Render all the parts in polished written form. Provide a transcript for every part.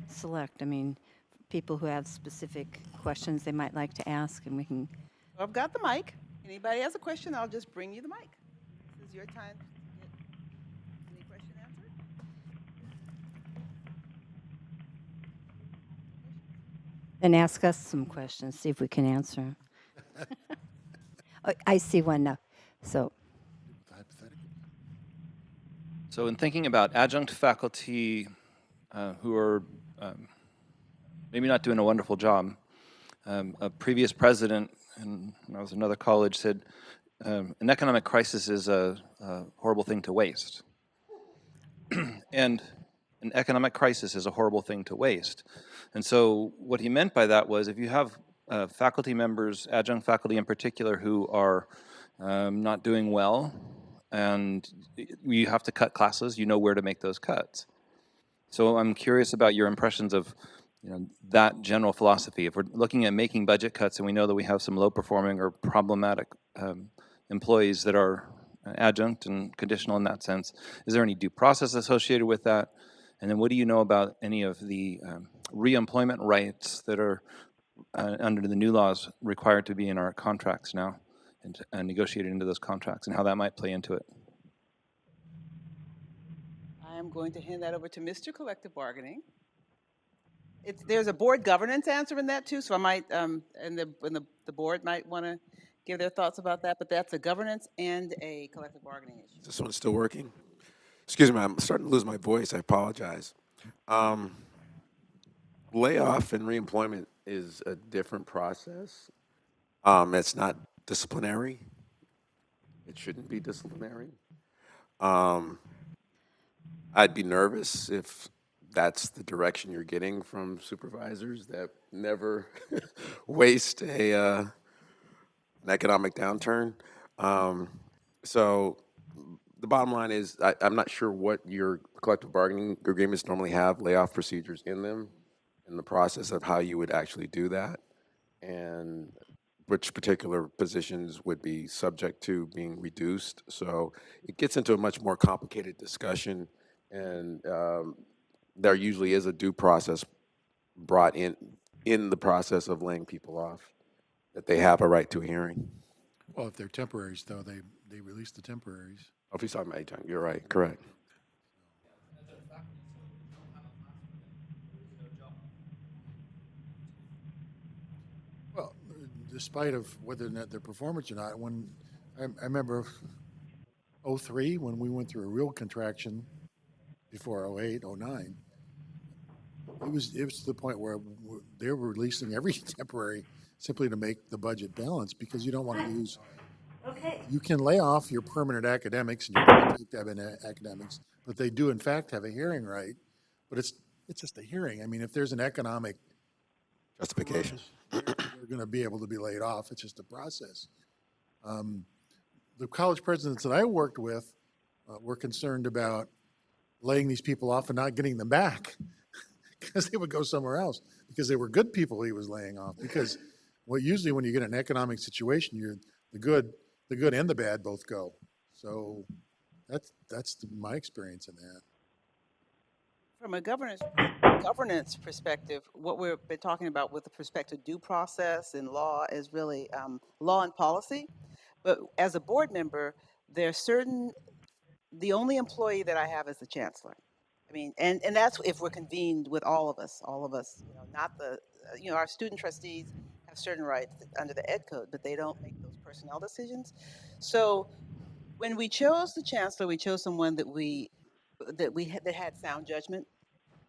select. I mean, people who have specific questions they might like to ask, and we can. I've got the mic. Anybody has a question, I'll just bring you the mic. This is your time to get any question answered. And ask us some questions, see if we can answer 'em. Oh, I see one now. So, So in thinking about adjunct faculty who are maybe not doing a wonderful job, a previous president, and when I was in another college, said an economic crisis is a horrible thing to waste. And an economic crisis is a horrible thing to waste. And so what he meant by that was if you have faculty members, adjunct faculty in particular, who are not doing well, and you have to cut classes, you know where to make those cuts. So I'm curious about your impressions of that general philosophy. If we're looking at making budget cuts and we know that we have some low performing or problematic employees that are adjunct and conditional in that sense, is there any due process associated with that? And then what do you know about any of the reemployment rights that are under the new laws required to be in our contracts now and negotiated into those contracts, and how that might play into it? I am going to hand that over to Mr. Collective Bargaining. There's a board governance answer in that too, so I might, and the board might want to give their thoughts about that, but that's a governance and a collective bargaining issue. This one's still working? Excuse me, I'm starting to lose my voice. I apologize. Layoff and reemployment is a different process. It's not disciplinary. It shouldn't be disciplinary. Um, I'd be nervous if that's the direction you're getting from supervisors that never waste an economic downturn. So the bottom line is I'm not sure what your collective bargaining agreements normally have layoff procedures in them, in the process of how you would actually do that, and which particular positions would be subject to being reduced. So it gets into a much more complicated discussion, and there usually is a due process brought in the process of laying people off, that they have a right to a hearing. Well, if they're temporaries, though, they release the temporaries. Oh, if he's talking about A-time, you're right, correct. Well, despite of whether or not their performance or not, when I remember 03 when we went through a real contraction before 08, 09, it was to the point where they were releasing every temporary simply to make the budget balance because you don't want to lose. Okay. You can lay off your permanent academics and you take them in academics, but they do in fact have a hearing right. But it's just a hearing. I mean, if there's an economic Justification. they're going to be able to be laid off. It's just a process. The college presidents that I worked with were concerned about laying these people off and not getting them back because they would go somewhere else because they were good people he was laying off. Because usually when you get an economic situation, you're the good and the bad both go. So that's my experience in that. From a governance perspective, what we've been talking about with the perspective due process and law is really law and policy. But as a board member, there's the only employee that I have is the chancellor. I mean, and that's if we're convened with all of us, not our student trustees have certain rights under the Ed Code, but they don't make those personnel decisions. So when we chose the chancellor, we chose someone that had sound judgment,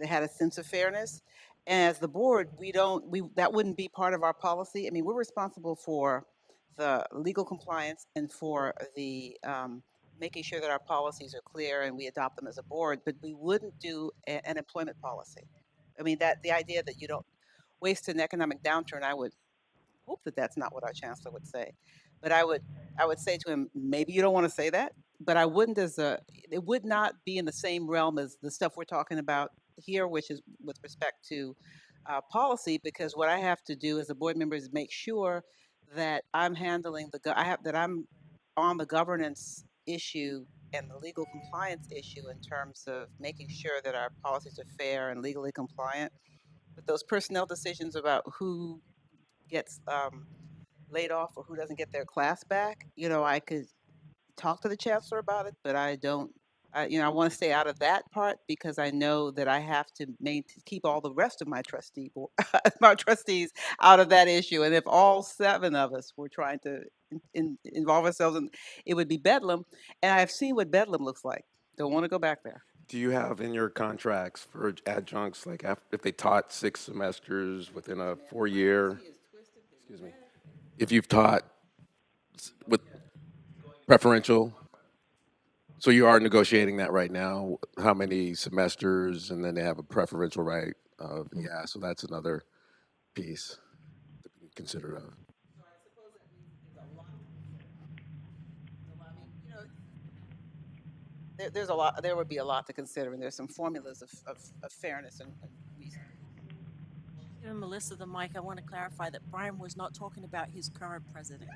that had a sense of fairness. And as the board, that wouldn't be part of our policy. I mean, we're responsible for the legal compliance and for the making sure that our policies are clear and we adopt them as a board, but we wouldn't do an employment policy. I mean, that the idea that you don't waste an economic downturn, I would hope that that's not what our chancellor would say. But I would say to him, maybe you don't want to say that, but I wouldn't it would not be in the same realm as the stuff we're talking about here, which is with respect to policy, because what I have to do as a board member is make sure that I'm handling that I'm on the governance issue and the legal compliance issue in terms of making sure that our policies are fair and legally compliant. But those personnel decisions about who gets laid off or who doesn't get their class back, I could talk to the chancellor about it, but I don't. I want to stay out of that part because I know that I have to keep all the rest of my my trustees out of that issue. And if all 7 of us were trying to involve ourselves in, it would be bedlam. And I've seen what bedlam looks like. Don't want to go back there. Do you have in your contracts for adjuncts, like if they taught 6 semesters within a 4-year, excuse me, if you've taught with preferential, so you are negotiating that right now, how many semesters, and then they have a preferential right of, yeah, so that's another piece to be considered of. There's a lot. There would be a lot to consider, and there's some formulas of fairness and reason. Giving Melissa the mic, I want to clarify that Brian was not talking about his current president.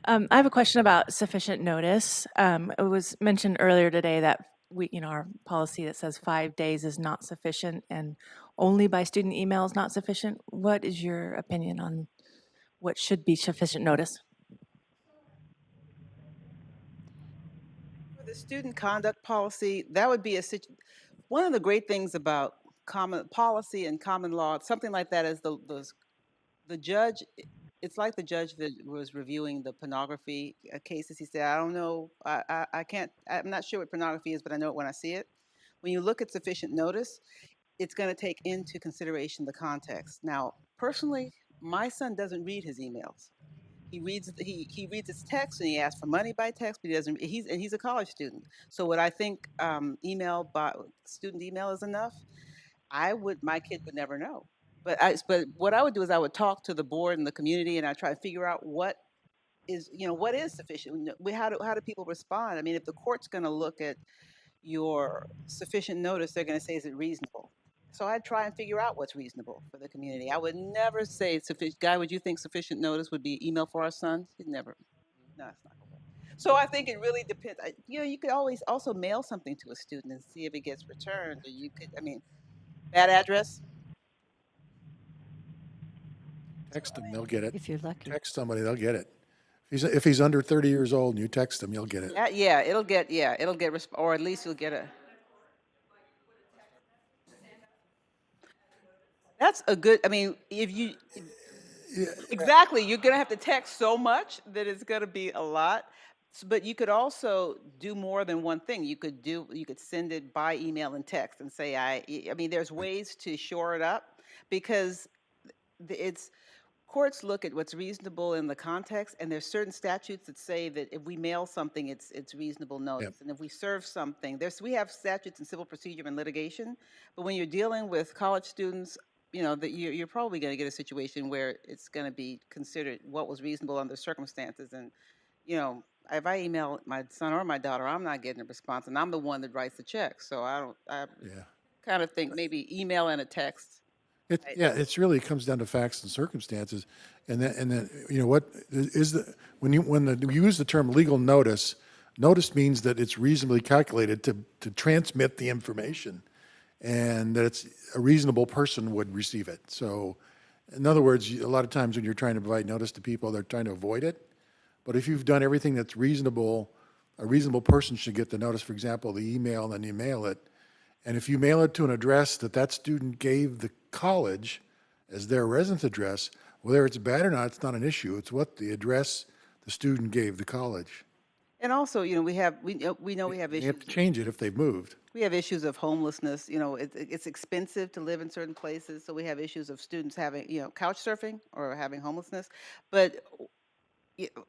I have a question about sufficient notice. It was mentioned earlier today that our policy that says 5 days is not sufficient and only by student email is not sufficient. What is your opinion on what should be sufficient notice? For the student conduct policy, that would be one of the great things about common policy and common law, something like that, is the judge. It's like the judge that was reviewing the pornography cases. He said, I don't know, I can't, I'm not sure what pornography is, but I know it when I see it. When you look at sufficient notice, it's going to take into consideration the context. Now, personally, my son doesn't read his emails. He reads his text and he asks for money by text, but he doesn't. He's a college student. So what I think student email is enough, my kid would never know. But what I would do is I would talk to the board and the community, and I try to figure out what is sufficient. How do people respond? I mean, if the court's going to look at your sufficient notice, they're going to say, is it reasonable? So I'd try and figure out what's reasonable for the community. I would never say, Guy, would you think sufficient notice would be email for our sons? He'd never. No, it's not going to work. So I think it really depends. You could always also mail something to a student and see if it gets returned. Or you could, bad address. Text them, they'll get it. If you're lucky. Text somebody, they'll get it. If he's under 30 years old and you text him, you'll get it. It'll get, or at least you'll get a. That's a good, if you, exactly, you're going to have to text so much that it's going to be a lot. But you could also do more than one thing. You could send it by email and text and say, there's ways to shore it up because courts look at what's reasonable in the context, and there's certain statutes that say that if we mail something, it's reasonable notice. Yep. And if we serve something, we have statutes in civil procedure and litigation, but when you're dealing with college students, that you're probably going to get a situation where it's going to be considered what was reasonable under circumstances. And, if I email my son or my daughter, I'm not getting a response, and I'm the one that writes the check. So I kind of think maybe email and a text. It's really comes down to facts and circumstances, and then what is when you use the term legal notice. Notice means that it's reasonably calculated to transmit the information, and that a reasonable person would receive it. So, in other words, a lot of times when you're trying to provide notice to people, they're trying to avoid it. But if you've done everything that's reasonable, a reasonable person should get the notice. For example, the email, and then you mail it. And if you mail it to an address that student gave the college as their residence address, whether it's bad or not, it's not an issue. It's what the address the student gave the college. And also, we know we have issues. You have to change it if they've moved. We have issues of homelessness. It's expensive to live in certain places, so we have issues of students having, couch surfing or having homelessness. But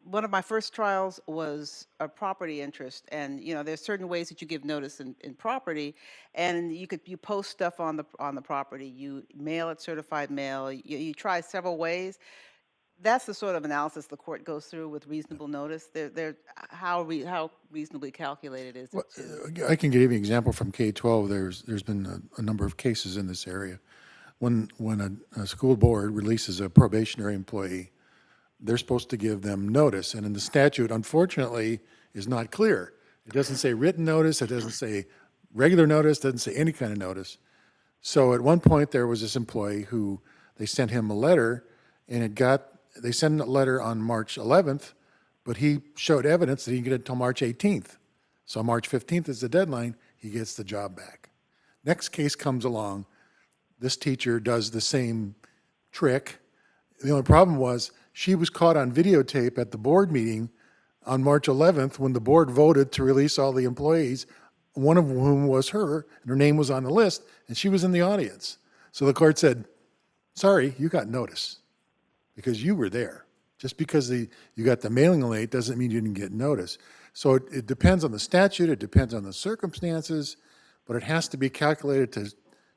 one of my first trials was a property interest, and there's certain ways that you give notice in property, and you post stuff on the property, you mail it certified mail, you try several ways. That's the sort of analysis the court goes through with reasonable notice. How reasonably calculated is it? I can give you an example from K-12. There's been a number of cases in this area. when a school board releases a probationary employee, they're supposed to give them notice. And in the statute, unfortunately, is not clear. It doesn't say written notice, it doesn't say regular notice, doesn't say any kind of notice. So at one point, there was this employee who, they sent him a letter, and they sent a letter on March 11th, but he showed evidence that he can get it until March 18th. So March 15th is the deadline, he gets the job back. Next case comes along, this teacher does the same trick. The only problem was, she was caught on videotape at the board meeting on March 11th when the board voted to release all the employees, one of whom was her, and her name was on the list, and she was in the audience. So the court said, sorry, you got notice, because you were there. Just because you got the mailing late doesn't mean you didn't get notice. So it depends on the statute, it depends on the circumstances, but it has to be calculated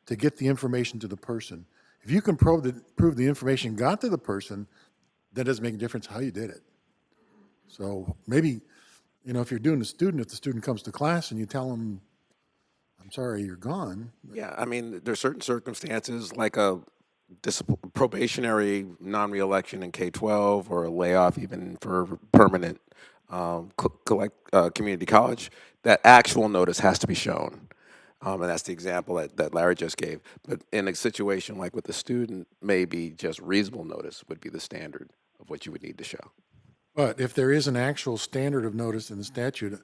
to get the information to the person. If you can prove the information got to the person, that doesn't make a difference how you did it. So maybe, if you're doing a student, if the student comes to class and you tell them, I'm sorry, you're gone. Yeah, I mean, there's certain circumstances like a probationary non-reelection in K-12 or a layoff even for permanent community college, that actual notice has to be shown. And that's the example that Larry just gave. But in a situation like with the student, maybe just reasonable notice would be the standard of what you would need to show. But if there is an actual standard of notice in the statute,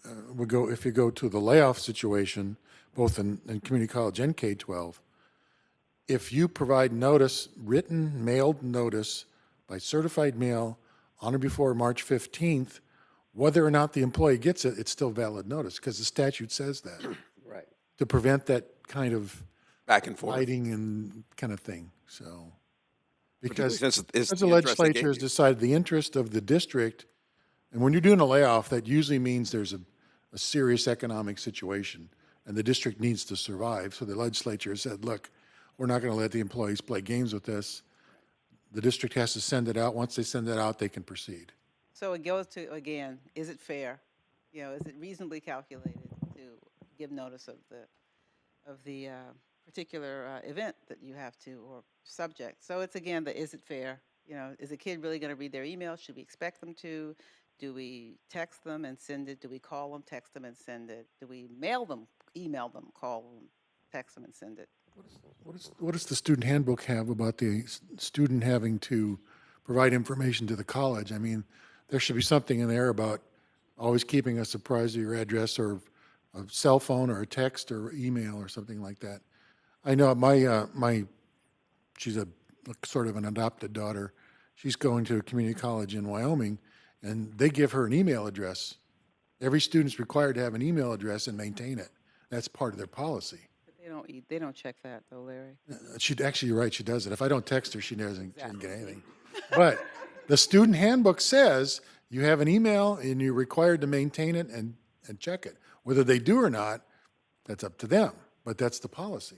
if you go to the layoff situation, both in community college and K-12, if you provide notice, written mailed notice by certified mail on or before March 15th, whether or not the employee gets it, it's still valid notice, because the statute says that, Right. to prevent that kind of Back and forth. fighting and kind of thing, so. Particularly Because since it's the the interest they legislature gave has you. decided the interest of the district, and when you're doing a layoff, that usually means there's a serious economic situation, and the district needs to survive. So the legislature said, look, we're not going to let the employees play games with this. The district has to send it out. Once they send it out, they can proceed. So it goes to, again, is it fair? Is it reasonably calculated to give notice of the particular event that you have to, or subject? So it's, again, is it fair? Is the kid really going to read their email? Should we expect them to? Do we text them and send it? Do we call them, text them, and send it? Do we mail them, email them, call them, text them, and send it? What does the student handbook have about the student having to provide information to the college? I mean, there should be something in there about always keeping us apprised of your address, or a cell phone, or a text, or email, or something like that. I know she's a sort of an adopted daughter. She's going to a community college in Wyoming, and they give her an email address. Every student's required to have an email address and maintain it. That's part of their policy. But they don't check that, though, Larry. You're right, she does it. If I don't text her, she doesn't get anything. But the student handbook says you have an email and you're required to maintain it and check it. Whether they do or not, that's up to them, but that's the policy.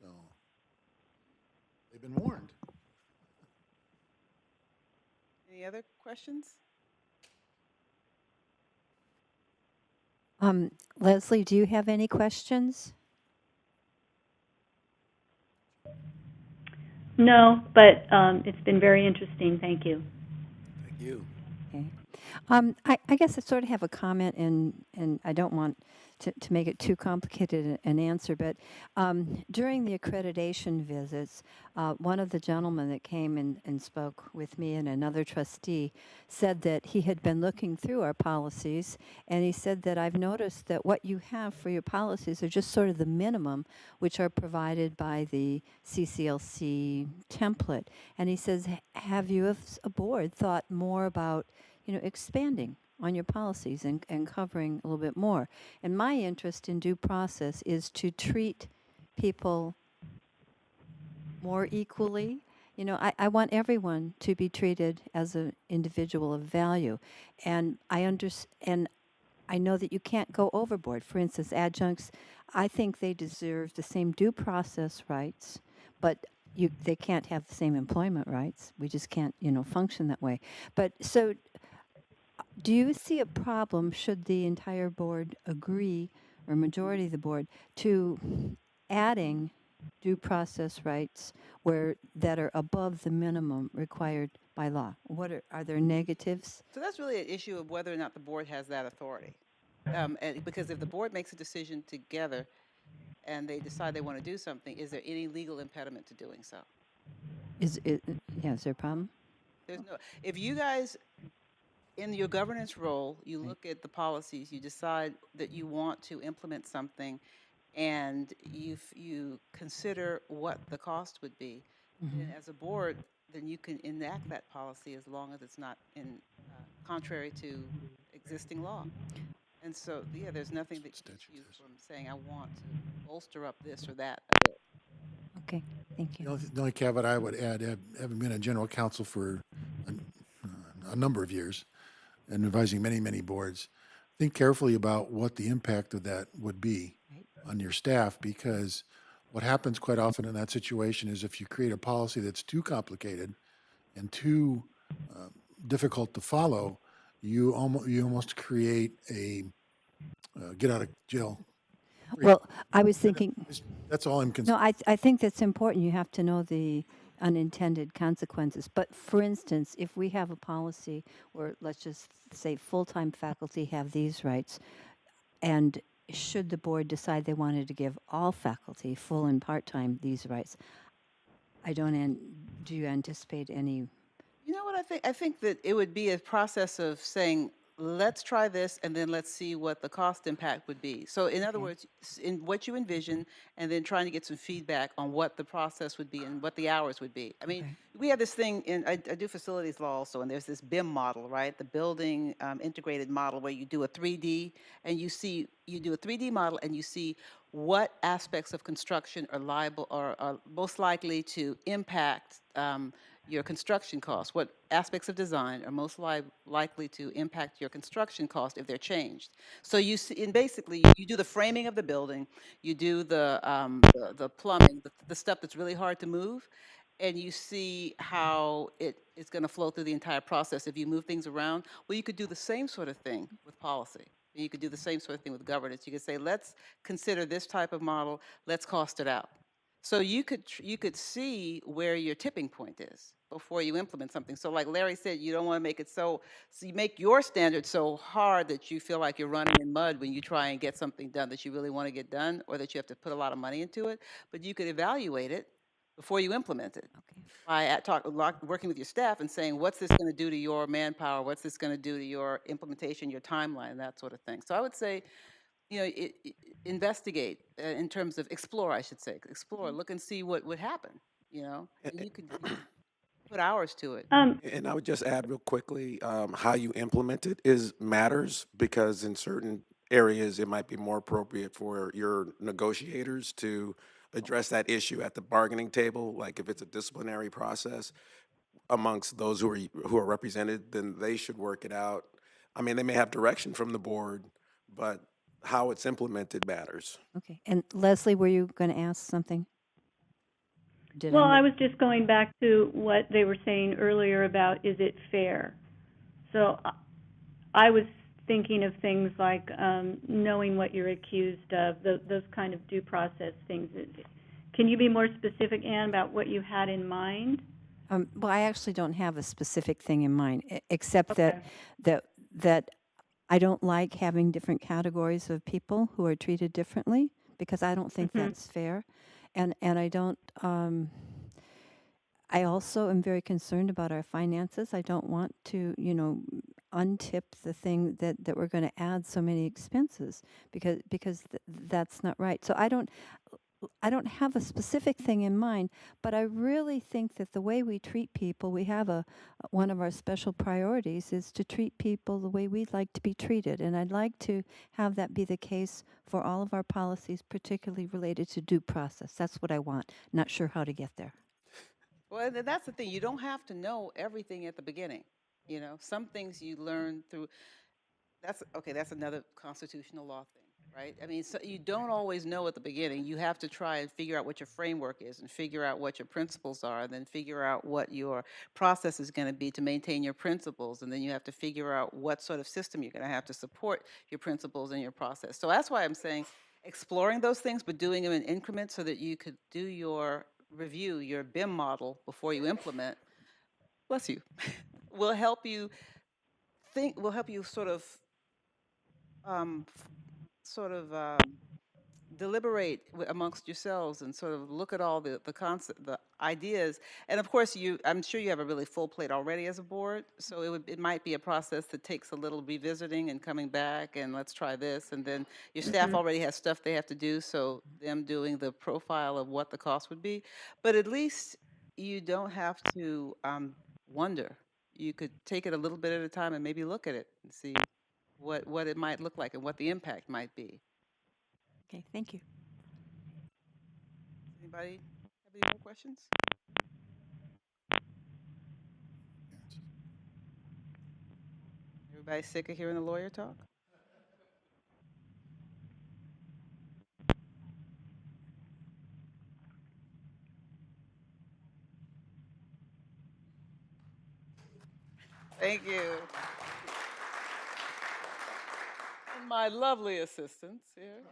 So they've been warned. Any other questions? Leslie, do you have any questions? No, but it's been very interesting. Thank you. Thank you. Okay. I guess I sort of have a comment, and I don't want to make it too complicated an answer, but during the accreditation visits, one of the gentlemen that came and spoke with me and another trustee said that he had been looking through our policies, and he said that I've noticed that what you have for your policies are just sort of the minimum, which are provided by the CCLC template. And he says, have you as a board thought more about expanding on your policies and covering a little bit more? And my interest in due process is to treat people more equally. I want everyone to be treated as an individual of value. And I know that you can't go overboard. For instance, adjuncts, I think they deserve the same due process rights, but they can't have the same employment rights. We just can't, function that way. But so do you see a problem, should the entire board agree, or majority of the board, to adding due process rights that are above the minimum required by law? Are there negatives? So that's really an issue of whether or not the board has that authority. And because if the board makes a decision together and they decide they want to do something, is there any legal impediment to doing so? Is it, yeah, is there a problem? There's no, if you guys, in your governance role, you Right. look at the policies, you decide that you want to implement something, and you consider what the cost would be, then as a board, then you can enact that policy as long as it's not in contrary to existing law. And so, yeah, there's nothing that keeps you Statute says. from saying, I want to bolster up this or that a bit. Okay, thank you. The only caveat I would add, having been a general counsel for a number of years and advising many, many boards, think carefully about what the impact of that would be Right. on your staff, because what happens quite often in that situation is if you create a policy that's too complicated and too difficult to follow, you almost create a get out of jail free. Well, I was thinking, That's all I'm no, concerned. I think that's important. You have to know the unintended consequences. But for instance, if we have a policy where, let's just say, full-time faculty have these rights, and should the board decide they wanted to give all faculty, full and part-time, these rights, do you anticipate any? You know what I think? I think that it would be a process of saying, let's try this and then let's see what the cost impact would be. So in other Okay. words, in what you envision and then trying to get some feedback on what the process would be and what the hours would be. I mean, Okay. we have this thing I do facilities law also, and there's this BIM model, right? The building integrated model where you do a 3D and you do a 3D model and you see what aspects of construction are liable or are most likely to impact your construction costs, what aspects of design are most likely to impact your construction cost if they're changed. So you see, and basically you do the framing of the building, you do the plumbing, the stuff that's really hard to move, and you see how it's going to flow through the entire process if you move things around. Well, you could do the same sort of thing with policy. You could do the same sort of thing with governance. You could say, let's consider this type of model, let's cost it out. So you could see where your tipping point is before you implement something. So like Larry said, you don't want to make it so you make your standards so hard that you feel like you're running in mud when you try and get something done that you really want to get done, or that you have to put a lot of money into it. But you could evaluate it before you implement it Okay. by working with your staff and saying, what's this going to do to your manpower? What's this going to do to your implementation, your timeline, that sort of thing. So I would say, investigate in terms of explore, I should say, explore, look and see what would happen, and you can put hours to it. And I would just add real quickly, how you implement it matters, because in certain areas, it might be more appropriate for your negotiators to address that issue at the bargaining table. Like if it's a disciplinary process amongst those who are represented, then they should work it out. I mean, they may have direction from the board, but how it's implemented matters. Okay. And Leslie, were you going to ask something? Well, I was just going back to what they were saying earlier about, is it fair? So I was thinking of things like knowing what you're accused of, those kind of due process things. Can you be more specific, Anne, about what you had in mind? Well, I actually don't have a specific thing in mind, except Okay. that I don't like having different categories of people who are treated differently, because I don't think that's fair, and I don't. I also am very concerned about our finances. I don't want to, untip the thing that we're going to add so many expenses, because that's not right. So I don't have a specific thing in mind, but I really think that the way we treat people, we have one of our special priorities is to treat people the way we'd like to be treated. And I'd like to have that be the case for all of our policies, particularly related to due process. That's what I want. Not sure how to get there. Well, that's the thing. You don't have to know everything at the beginning. Some things you learn through. That's another constitutional law thing, right? I mean, so you don't always know at the beginning. You have to try and figure out what your framework is and figure out what your principles are, and then figure out what your process is going to be to maintain your principles. And then you have to figure out what sort of system you're going to have to support your principles and your process. So that's why I'm saying, exploring those things, but doing them in increments so that you could do your review, your BIM model before you implement, bless you, will help you think, will help you um, f- sort of deliberate amongst yourselves and sort of look at all the concept, the ideas. And of course, I'm sure you have a really full plate already as a board, so it might be a process that takes a little revisiting and coming back and let's try this. And then your staff already has stuff they have to do, so them doing the profile of what the cost would be. But at least you don't have to wonder. You could take it a little bit at a time and maybe look at it and see what it might look like and what the impact might be. Okay, thank you. Anybody have any more questions? Everybody sick of hearing the lawyer talk? Thank you. And my lovely assistants here.